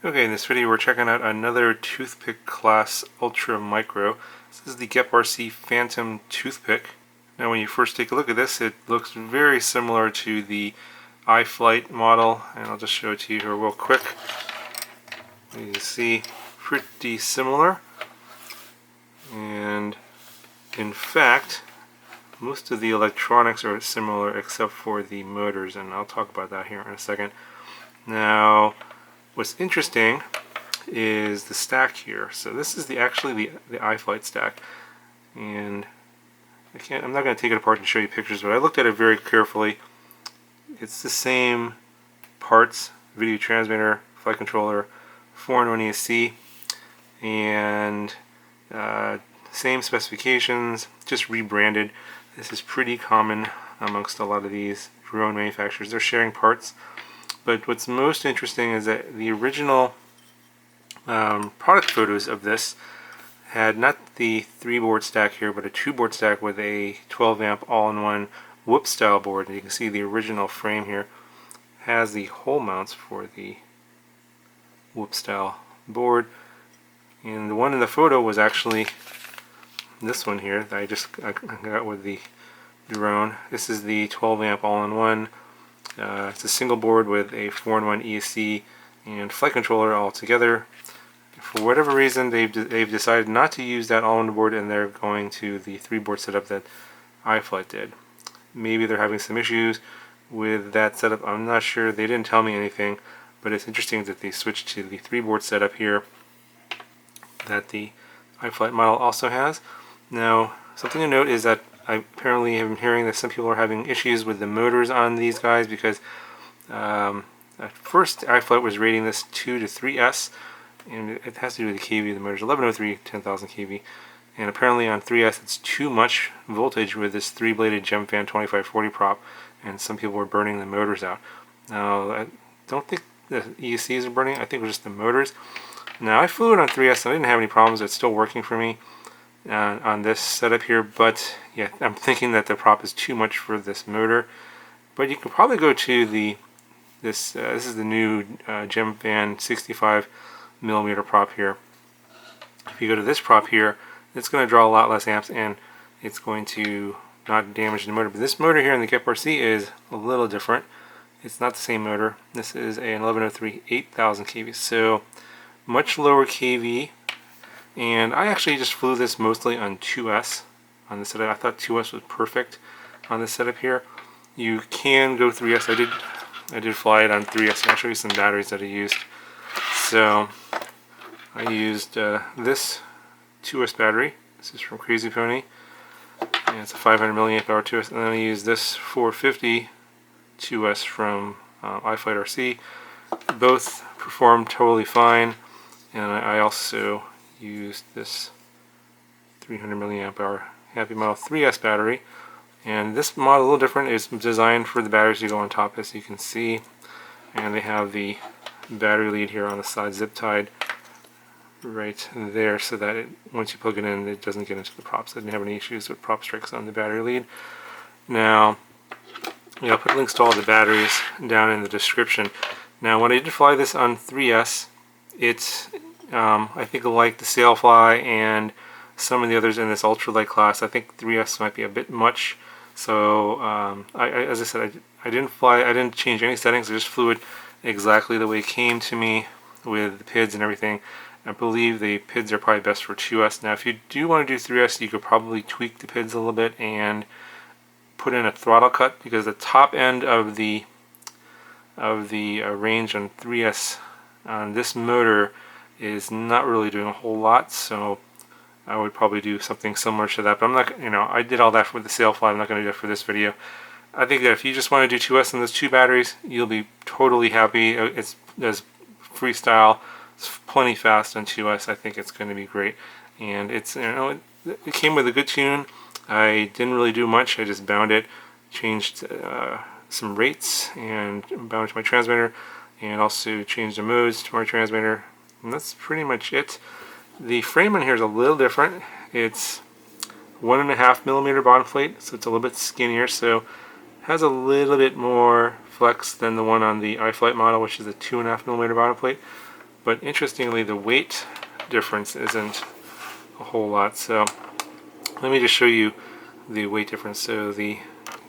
Okay, in this video we're checking out another Toothpick class Ultra Micro. This is the GEP-RC Phantom Toothpick. Now when you first take a look at this, it looks very similar to the iFlight model, and I'll just show it to you here real quick. You can see pretty similar, and in fact most of the electronics are similar except for the motors, and I'll talk about that here in a second. Now what's interesting is the stack here. So this is actually the iFlight stack, and I'm not going to take it apart and show you pictures, but I looked at it very carefully. It's the same parts: video transmitter, flight controller, 4-in-1 ESC, and same specifications, just rebranded. This is pretty common amongst a lot of these drone manufacturers. They're sharing parts. But what's most interesting is that the original product photos of this had not the 3-board stack here, but a 2-board stack with a 12-amp all-in-one whoop style board. And you can see the original frame here has the hole mounts for the whoop style board. And the one in the photo was actually this one here that I got with the drone. This is the 12-amp all-in-one. It's a single board with a 4-in-1 ESC and flight controller all together. For whatever reason, they've decided not to use that all-in board, and they're going to the 3-board setup that iFlight did. Maybe they're having some issues with that setup. I'm not sure. They didn't tell me anything, but it's interesting that they switched to the 3-board setup here that the iFlight model also has. Now, something to note is that I apparently am hearing that some people are having issues with the motors on these guys, because at first iFlight was rating this 2 to 3S, and it has to do with the kV. The motor's 1103, 10,000 kV, and apparently on 3S it's too much voltage with this 3-bladed GemFan 2540 prop, and some people were burning the motors out. Now, I don't think the ESCs are burning. I think it was just the motors. Now, I flew it on 3S and I didn't have any problems. It's still working for me on this setup here, but yeah, I'm thinking that the prop is too much for this motor. But you can probably go to this is the new GemFan 65mm prop here. If you go to this prop here, it's going to draw a lot less amps, and it's going to not damage the motor. But this motor here in the GEP-RC is a little different. It's not the same motor. This is a 1103 8000 kV, so much lower kV. And I actually just flew this mostly on 2S on this setup. I thought 2S was perfect on this setup here. You can go 3S. I did fly it on 3S. I'll show you some batteries that I used. So I used this 2S battery. This is from Crazy Pony, and it's a 500 milliamp hour 2S. And then I used this 450 2S from iFlight RC. Both performed totally fine. And I also used this 300 milliamp hour Happy Model 3S battery, and this model, a little different. It's designed for the batteries to go on top, as you can see, and they have the battery lead here on the side zip tied right there, so that once you plug it in, it doesn't get into the props. I didn't have any issues with prop strikes on the battery lead. Now, I'll put links to all the batteries down in the description. Now, when I did fly this on 3S, it's I think like the Sailfly and some of the others in this ultralight class, I think 3S might be a bit much. So as I said, I didn't change any settings. I just flew it exactly the way it came to me with the PIDs and everything. I believe the PIDs are probably best for 2S. Now, if you do want to do 3S, you could probably tweak the PIDs a little bit and put in a throttle cut, because the top end of the range on 3S on this motor is not really doing a whole lot, so I would probably do something similar to that. But I'm not, I did all that with the Sailfly. I'm not going to do that for this video. I think that if you just want to do 2S on those 2 batteries, you'll be totally happy. It's freestyle. It's plenty fast on 2S. I think it's going to be great, and it's it came with a good tune. I didn't really do much. I just bound it, changed some rates, and bound to my transmitter, and also changed the modes to my transmitter. And that's pretty much it. The frame on here is a little different. It's 1.5mm bottom plate, so it's a little bit skinnier, so has a little bit more flex than the one on the iFlight model, which is a 2.5mm bottom plate. but interestingly the weight difference isn't a whole lot. So let me just show you the weight difference. So the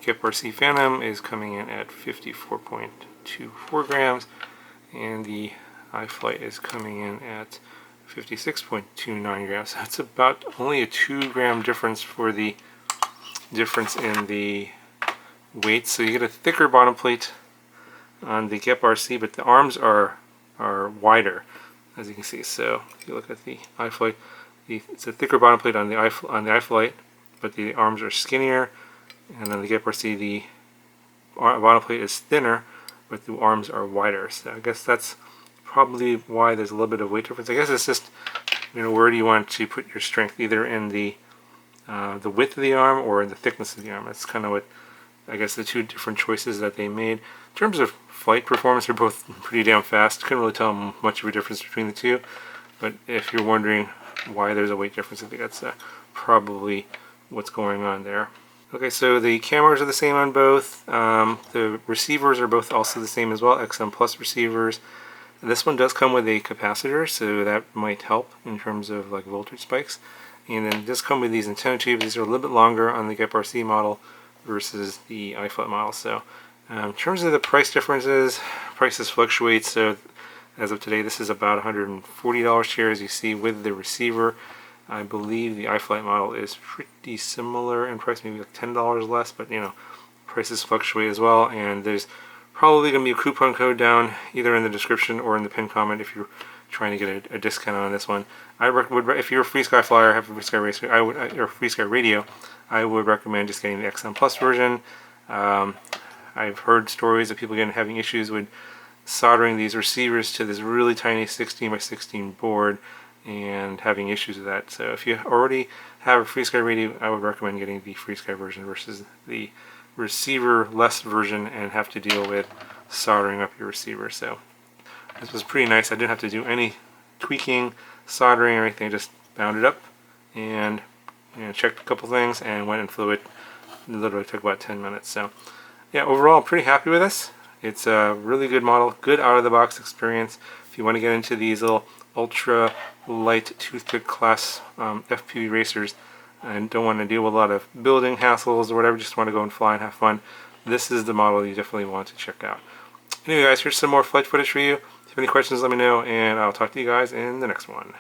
GEP-RC Phantom is coming in at 54.24 grams, and the iFlight is coming in at 56.29 grams. So it's about only a 2-gram difference for the difference in the weight. So you get a thicker bottom plate on the GEP-RC, but the arms are wider, as you can see. So if you look at the iFlight, it's a thicker bottom plate on the iFlight, but the arms are skinnier, and on the GEP-RC the bottom plate is thinner, but the arms are wider. So I guess that's probably why there's a little bit of weight difference. I guess it's just, where do you want to put your strength, either in the width of the arm or in the thickness of the arm. That's kind of what, I guess, the two different choices that they made. In terms of flight performance, they're both pretty damn fast. Couldn't really tell much of a difference between the two, but if you're wondering why there's a weight difference, I think that's probably what's going on there. Okay, so the cameras are the same on both. The receivers are both also the same as well, XM Plus receivers. This one does come with a capacitor, so that might help in terms of like voltage spikes. And then it does come with these antenna tubes. These are a little bit longer on the GEP-RC model versus the iFlight model. So in terms of the price differences, prices fluctuate. So as of today, this is about $140 here, as you see, with the receiver. I believe the iFlight model is pretty similar in price, maybe like $10 less, but prices fluctuate as well. And there's probably going to be a coupon code down either in the description or in the pinned comment if you're trying to get a discount on this one. If you're a Free Sky flyer, have a Free Sky Racer, or Free Sky Radio, I would recommend just getting the XM Plus version. I've heard stories of people having issues with soldering these receivers to this really tiny 16 by 16 board and having issues with that. So if you already have a Free Sky Radio, I would recommend getting the Free Sky version versus the receiver-less version and have to deal with soldering up your receiver. So this was pretty nice. I didn't have to do any tweaking, soldering, or anything. I just bound it up and checked a couple things and went and flew it. It literally took about 10 minutes. So yeah, overall I'm pretty happy with this. It's a really good model, good out-of-the-box experience. If you want to get into these little ultra light toothpick class FPV racers and don't want to deal with a lot of building hassles or whatever, just want to go and fly and have fun, this is the model you definitely want to check out. Anyway guys, here's some more flight footage for you. If you have any questions, let me know, and I'll talk to you guys in the next one.